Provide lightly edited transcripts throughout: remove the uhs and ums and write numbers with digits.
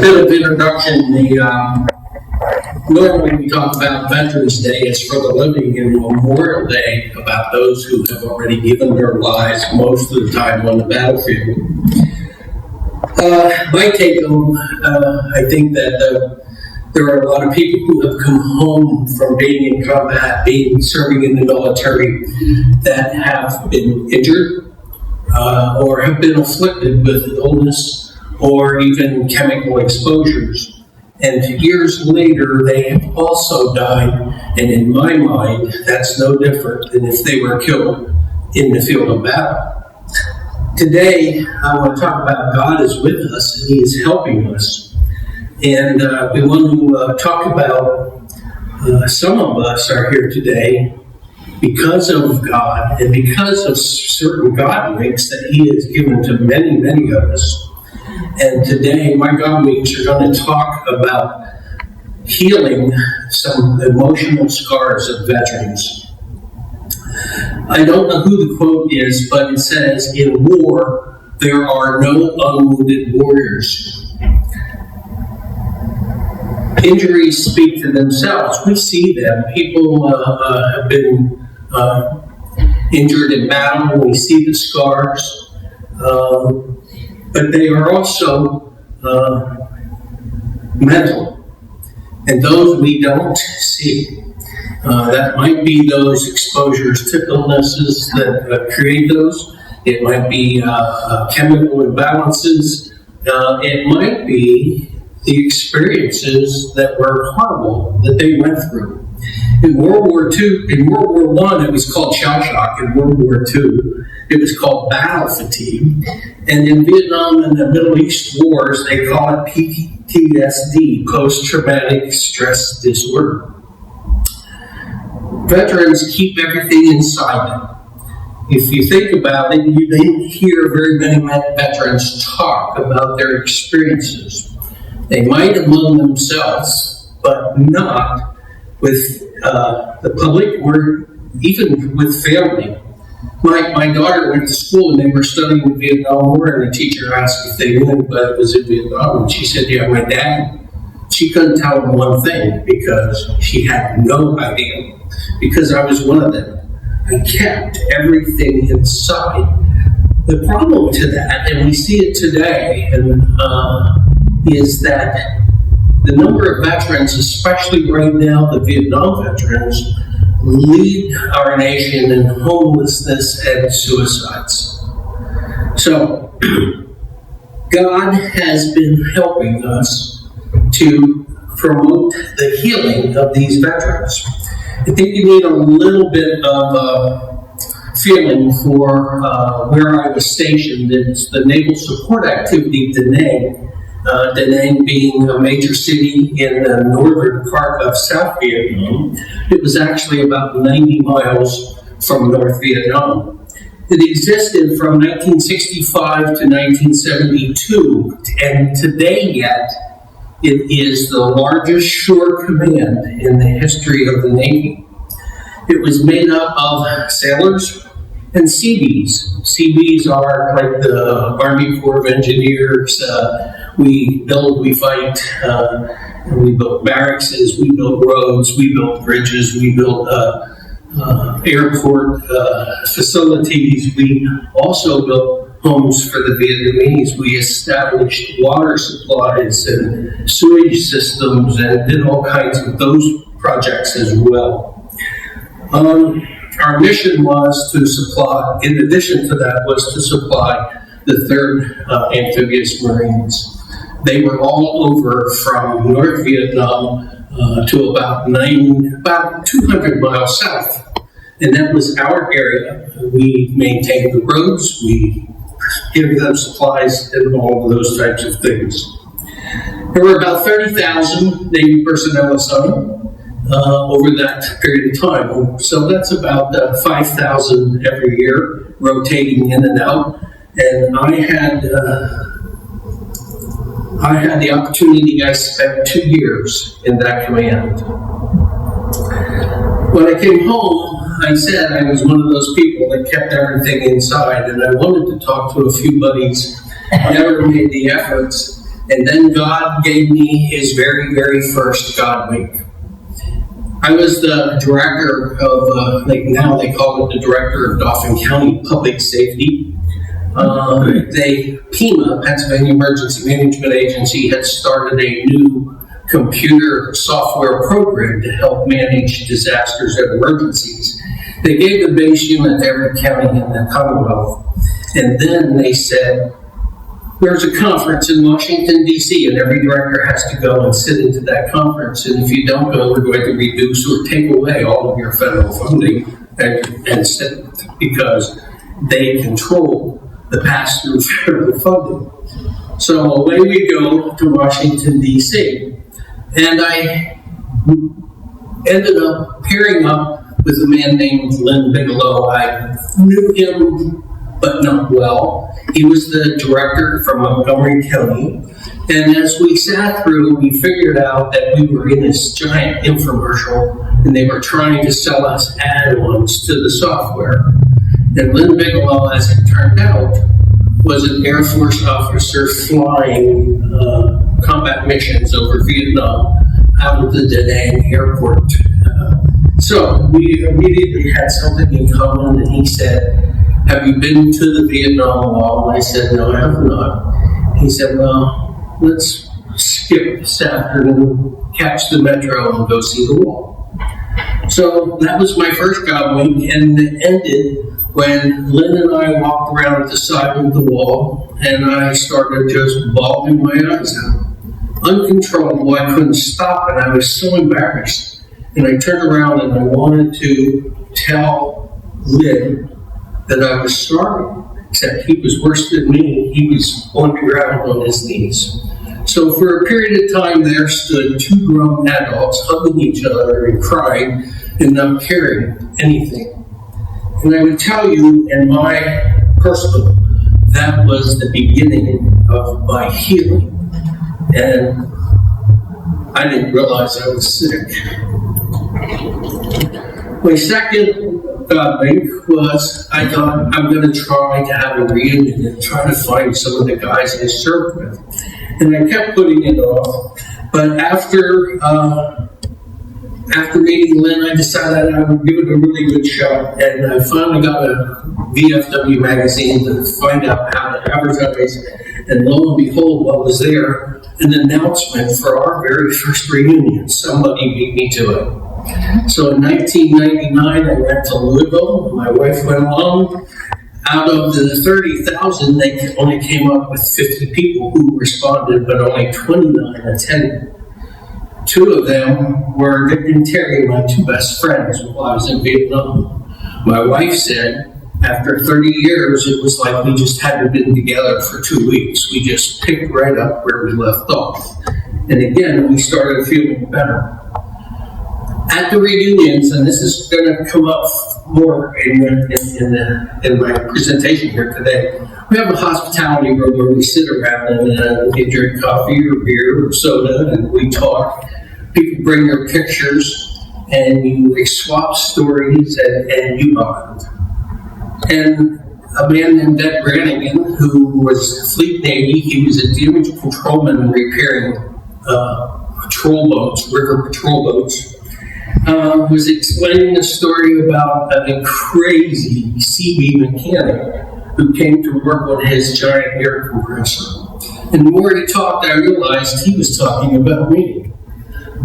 bit of introduction. Normally we talk about Veterans Day as for the living, and Memorial Day about those who have already given their lives most of the time on the battlefield. My take on, I think that there are a lot of people who have come home from being in combat, serving in the military, that have been injured or have been afflicted with illness or even chemical exposures. And years later, they have also died, and in my mind, that's no different than if they were killed in the field of battle. Today, I want to talk about God is with us, and He is helping us. And we want to talk about some of us are here today because of God and because of certain God winks that He has given to many, many of us. And today, my God winks are going to talk about healing some emotional scars of veterans. I don't know who the quote is, but it says, "In war, there are no unwounded warriors." Injuries speak for themselves. We see them. People have been injured in battle. We see the scars. But they are also mental. And those we don't see. That might be those exposures to illnesses that create those. It might be chemical imbalances. It might be the experiences that were horrible that they went through. In World War I, it was called shell shock. In World War II, it was called battle fatigue. And in Vietnam and the Middle East wars, they call it PTSD, post-traumatic stress disorder. Veterans keep everything inside them. If you think about it, you didn't hear very many veterans talk about their experiences. They might among themselves, but not with the public or even with family. My daughter went to school and they were studying the Vietnam War, and the teacher asked if they knew anybody was in Vietnam, and she said, "Yeah, my dad." She couldn't tell them one thing because she had no idea, because I was one of them. I kept everything inside. The problem to that, and we see it today, is that the number of veterans, especially right now the Vietnam veterans, lead our nation in homelessness and suicides. So, God has been helping us to promote the healing of these veterans. I think you need a little bit of feeling for where I was stationed. It's the Naval Support Activity, Da Nang. Da Nang being a major city in the northern part of South Vietnam. It was actually about 90 miles from North Vietnam. It existed from 1965 to 1972, and today yet, it is the largest shore command in the history of the Navy. It was made up of sailors and Seabees. Seabees are like the Army Corps of Engineers. We build, we fight, we built barracks, we built roads, we built bridges, we built airport facilities. We also built homes for the Vietnamese. We established water supplies and sewage systems and did all kinds of those projects as well. Our mission was to supply, in addition to that, was to supply the 3rd Amphibious Marines. They were all over from North Vietnam to about 200 miles south. And that was our area. We maintained the roads, we gave them supplies and all of those types of things. There were about 30,000 Navy personnel assigned over that period of time. So that's about 5,000 every year, rotating in and out. And I had the opportunity. I spent 2 years in that command. When I came home, I said I was one of those people that kept everything inside, and I wanted to talk to a few buddies. I never made the efforts And then God gave me his very, very first God wink. I was the director of, now they call it the director of Dauphin County Public Safety. PEMA, Pennsylvania Emergency Management Agency, had started a new computer software program to help manage disasters and emergencies. They gave the base unit to every county in the Commonwealth, and then they said, there's a conference in Washington, D.C., and every director has to go and sit into that conference, and if you don't go, we're going to reduce or take away all of your federal funding and sit because they control the pass-through federal funding. So away we go to Washington, D.C., and I ended up pairing up with a man named Len Bigelow. I knew him, but not well. He was the director from Montgomery County. And as we sat through, we figured out that we were in this giant infomercial, and they were trying to sell us add-ons to the software. And Len Bigelow, as it turned out, was an Air Force officer flying combat missions over Vietnam out of the Da Nang airport. So we immediately had something in common, and he said, have you been to the Vietnam Wall? And I said, no, I have not. He said, well, let's skip this afternoon, catch the metro, and go see the wall. So that was my first God wink, and it ended when Lynn and I walked around at the side of the wall, and I started just bawling my eyes out. Uncontrollable, I couldn't stop, and I was so embarrassed. And I turned around and I wanted to tell Lynn that I was sorry, except he was worse than me. He was on the ground on his knees. So for a period of time there stood two grown adults hugging each other and crying and not caring anything. And I would tell you, in my personal, that was the beginning of my healing. And I didn't realize I was sick. My second God wink was, I thought, I'm going to try to have a reunion and try to find some of the guys I served with. And I kept putting it off. But after meeting Lynn, I decided I would give it a really good shot. And I finally got a VFW magazine to find out how to advertise. And lo and behold, what was there? An announcement for our very first reunion. Somebody beat me to it. So in 1999, I went to Louisville. My wife went along. Out of the 30,000, they only came up with 50 people who responded, but only 29 attended. Two of them were Dick and Terry, my two best friends, while I was in Vietnam. My wife said, after 30 years, it was like we just hadn't been together for 2 weeks. We just picked right up where we left off. And again, we started feeling better. At the reunions, and this is going to come up more in my presentation here today, we have a hospitality room where we sit around and we drink coffee or beer or soda, and we talk. People bring their pictures, and we swap stories, and you bond. And a man named Ed Brannigan, who was Fleet Navy, he was a damage controlman repairing patrol boats, river patrol boats, was explaining a story about a crazy CB mechanic who came to work on his giant air compressor. And the more he talked, I realized he was talking about me.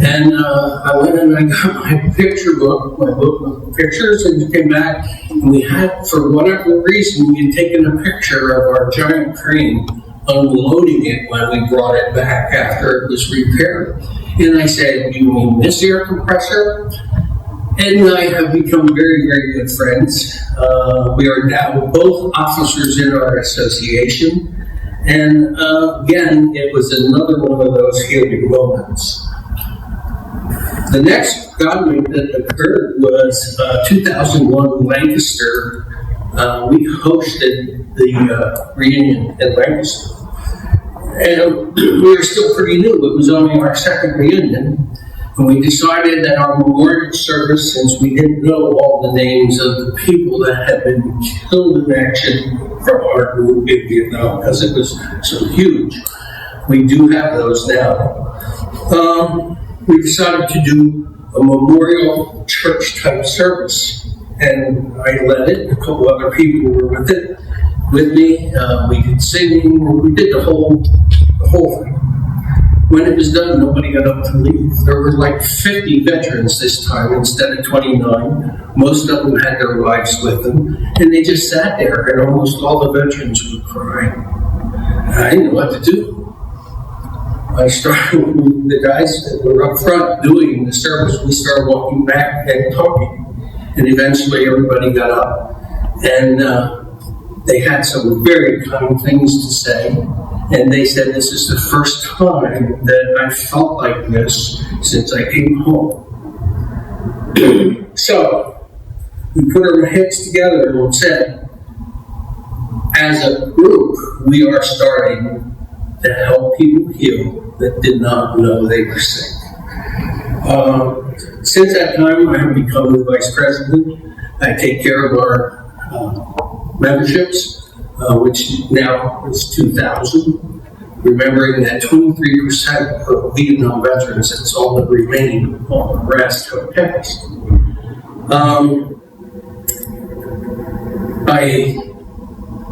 And I went and I got my picture book, my book of pictures, and came back, and we had, for whatever reason, we had taken a picture of our giant crane unloading it when we brought it back after it was repaired. And I said, do you mean this air compressor? Ed and I have become very, very good friends. We are now both officers in our association. And again, it was another one of those healing moments. The next God wink that occurred was 2001 Lancaster. We hosted the reunion in Lancaster. And we were still pretty new. It was only our second reunion. And we decided that our memorial service, since we didn't know all the names of the people that had been killed in action from our group in Vietnam, because it was so huge, We do have those now. We decided to do a memorial church type service, and I led it. A couple other people were with me. We did singing. We did the whole thing. When it was done, nobody got up to leave. There were like 50 veterans this time instead of 29. Most of them had their wives with them, and they just sat there, and almost all the veterans were crying. I didn't know what to do. I started with the guys that were up front doing the service. We started walking back and talking, and eventually everybody got up, and they had some very kind things to say. And they said, this is the first time that I felt like this since I came home. So, we put our heads together and said, as a group, we are starting to help people heal that did not know they were sick. Since that time, I have become the vice president. I take care of our memberships, which now is 2,000. Remembering that 23% of Vietnam veterans, that's all that remain, all the rest have passed.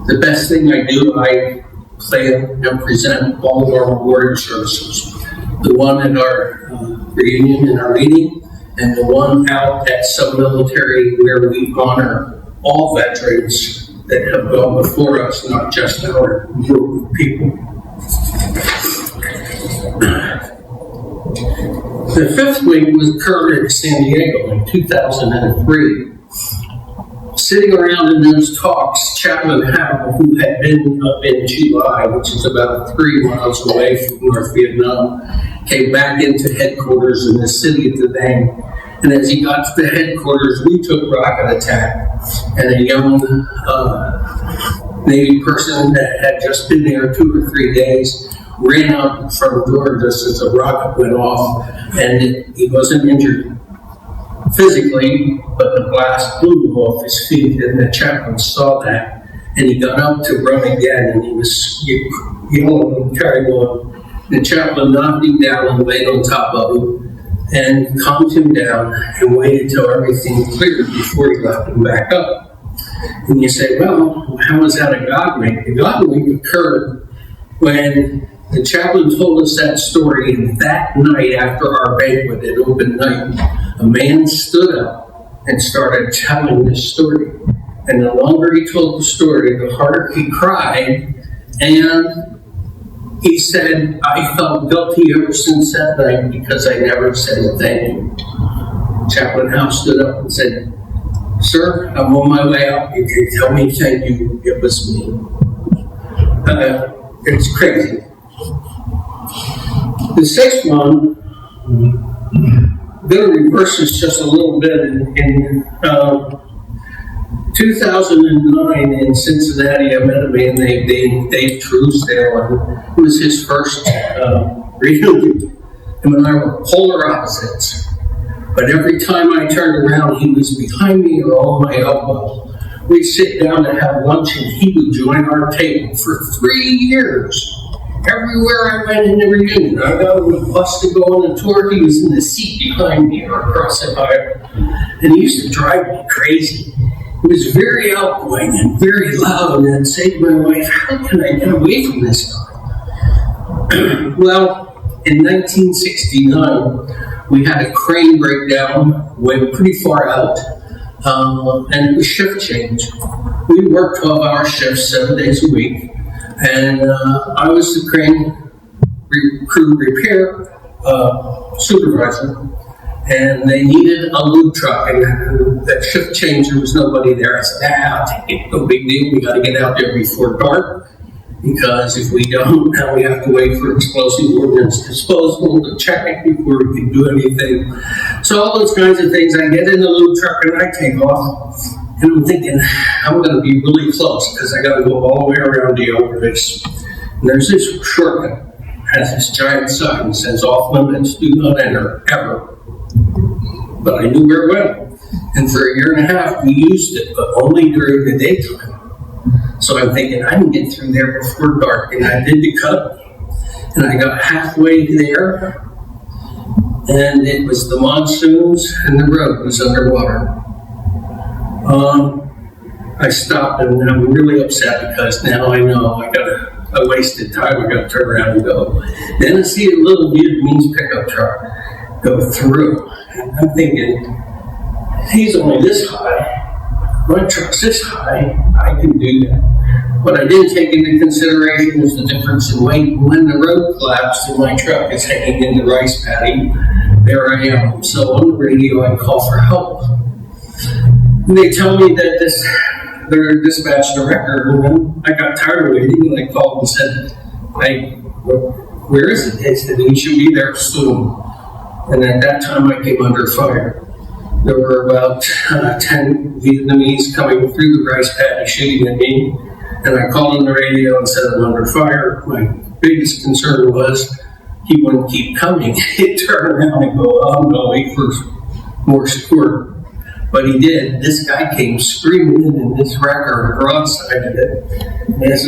The best thing I do, I plan and present all of our memorial services. The one at our reunion and our meeting, and the one out at some military where we honor all veterans that have gone before us, not just our group of people. The fifth week was occurred in San Diego in 2003. Sitting around in those talks, Chaplain Howe, who had been up in July, which is about 3 miles away from North Vietnam, came back into headquarters in the city of Da Nang. And as he got to the headquarters, we took rocket attack, and a young Navy person that had just been there 2 or 3 days ran out the front door just as the rocket went off, and he wasn't injured physically, but the blast blew him off his feet, and the chaplain saw that, and he got up to run again, and he was yelling and carrying on. The chaplain knocked him down and laid on top of him, and calmed him down and waited till everything cleared before he left him back up. And you say, well, how was that a God wink? The God wink occurred when the chaplain told us that story, and that night after our banquet at open night, a man stood up and started telling this story. And the longer he told the story, the harder he cried, and he said, I felt guilty ever since that night because I never said thank you. Chaplain House stood up and said, sir, I'm on my way out. You can tell me thank you. It was me. It's crazy. The sixth one, I'm going to reverse this just a little bit. In 2009 in Cincinnati, I met a man named Dave Truesdale, and it was his first reunion. Him and I were polar opposites. But every time I turned around, he was behind me or on my elbow. We'd sit down to have lunch, and he would join our table for 3 years. Everywhere I went in the reunion, I got on the bus to go on a tour. He was in the seat behind me or across the aisle, and he used to drive me crazy. He was very outgoing and very loud, and I'd say to my wife, how can I get away from this guy? Well, in 1969, we had a crane breakdown, went pretty far out, and it was shift change. We worked 12-hour shifts 7 days a week, and I was the crane crew repair supervisor, and they needed a lube truck, and that shift change, there was nobody there. I said, I'll take it, no big deal, we got to get out there before dark, because if we don't, now we have to wait for explosive ordnance disposal to check it before we can do anything. So all those kinds of things, I get in the lube truck and I take off, and I'm thinking, I'm going to be really close, because I got to go all the way around the overpass. And there's this shortcut, has this giant sign that says off limits, do not enter, ever. But I knew where it went. And for 1.5 years, we used it, but only during the daytime. So I'm thinking, I can get through there before dark, and I did the cut. And I got halfway there, and it was the monsoons, and the road was underwater. I stopped, and I'm really upset because now I know I wasted time. I got to turn around and go. Then I see a little Vietnamese pickup truck go through, and I'm thinking, he's only this high. My truck's this high. I can do that. What I didn't take into consideration is the difference in weight. When the road collapsed and my truck is hanging in the rice paddy, there I am. So on the radio, I call for help. And they tell me that they're dispatched a wrecker. And then I got tired of waiting, and I called and said, "Hey, where is it?" They said, "He should be there soon." And at that time, I came under fire. There were about 10 Vietnamese coming through the rice paddy shooting at me. And I called on the radio and said, "I'm under fire." My biggest concern was he wouldn't keep coming. He'd turn around and go, "Oh, I'm going to wait for more support." But he did. This guy came screaming in this wrecker broadside of it. And as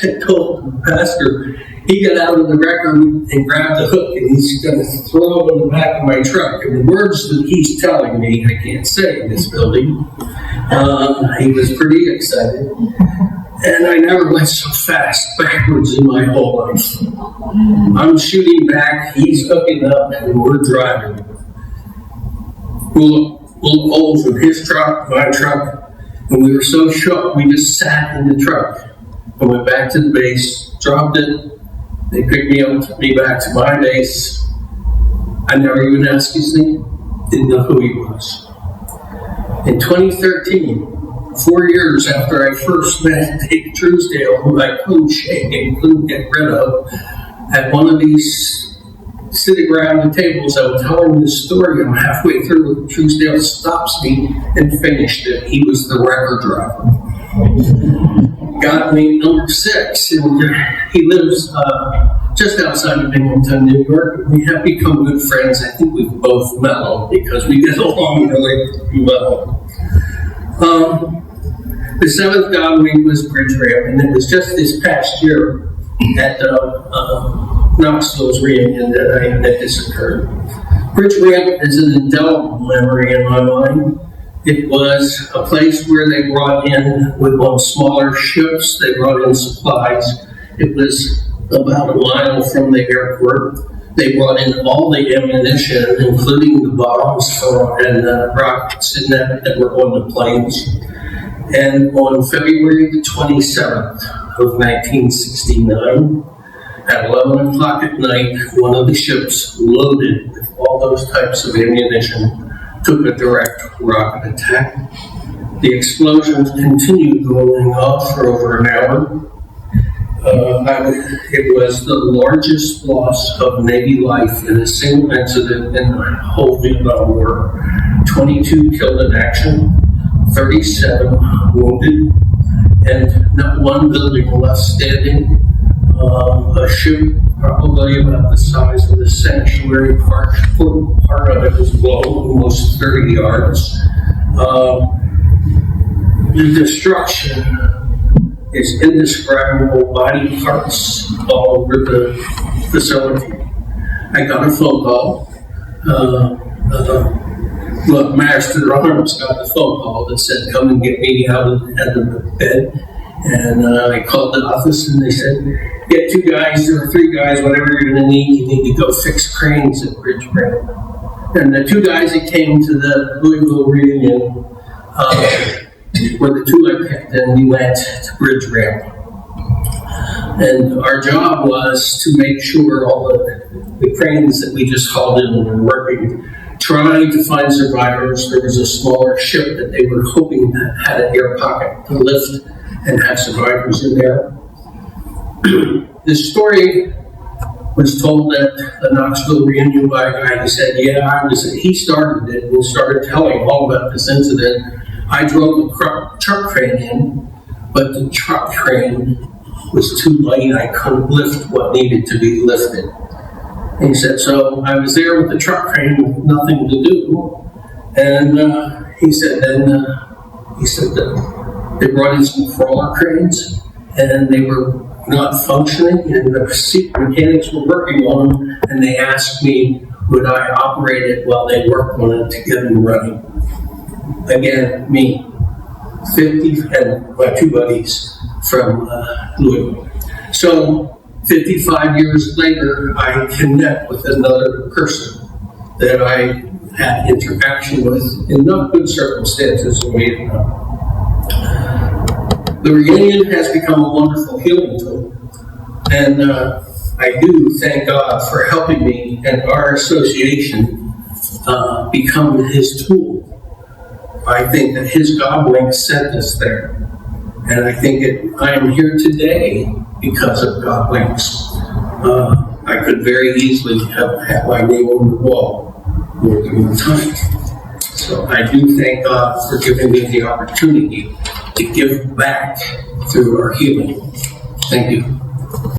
I told the pastor, he got out of the wrecker and grabbed the hook, and he's going to throw it in the back of my truck. And the words that he's telling me, I can't say in this building. He was pretty excited. And I never went so fast backwards in my whole life. I'm shooting back, he's hooking up, and we're driving. We'll holes in his truck, my truck, and we were so shook, we just sat in the truck. I went back to the base, dropped it. They picked me up, took me back to my base. I never even asked his name, didn't know who he was. In 2013, 4 years after I first met Dave Truesdale, who I couldn't shake and couldn't get rid of, at one of these sitting around the tables, I was telling this story. I'm halfway through, Truesdale stops me and finished it. He was the wrecker driver. Got me number 6, and he lives just outside of Binghamton, New York. We have become good friends. I think we've both mellowed because we get along really well. The 7th God week was Bridge Ramp, and it was just this past year at Knoxville's reunion that this occurred. Bridge Ramp is an indelible memory in my mind. It was a place where they brought in, on smaller ships, they brought in supplies. It was about a mile from the airport. They brought in all the ammunition, including the bombs and rockets that were on the planes. And on February the 27th of 1969, at 11 o'clock at night, one of the ships loaded with all those types of ammunition took a direct rocket attack. The explosions continued going off for over an hour. It was the largest loss of Navy life in a single incident in the whole Vietnam War. 22 killed in action, 37 wounded, and not one building left standing. A ship probably about the size of the sanctuary part of it was blown almost 30 yards. The destruction is indescribable, body parts all over the facility. I got a phone call. Master Arms got the phone call that said, "Come and get me out of the bed." And I called the office, and they said, "Get 2 guys or 3 guys, whatever you're going to need. You need to go fix cranes at Bridge Ramp." And the 2 guys that came to the Louisville reunion were the 2 I picked, and we went to Bridge Ramp. And our job was to make sure all the cranes that we just hauled in were working, trying to find survivors. There was a smaller ship that they were hoping had an air pocket to lift and have survivors in there. This story was told at the Knoxville reunion by a guy who said, he started it and started telling all about this incident. I drove the truck crane in, but the truck crane was too light. I couldn't lift what needed to be lifted. And he said, so I was there with the truck crane with nothing to do. And he said they brought in some crawler cranes, and they were not functioning, and the seat mechanics were working on them, and they asked me, would I operate it while they worked on it to get them running? Again, me, 50, and my two buddies from Louisville. So 55 years later, I connect with another person that I had interaction with in not good circumstances in Vietnam. The reunion has become a wonderful healing tool, and I do thank God for helping me and our association become His tool. I think that His God link sent us there, and I think I am here today because of God links. I could very easily have had my name on the wall more than one time. So I do thank God for giving me the opportunity to give back through our healing. Thank you.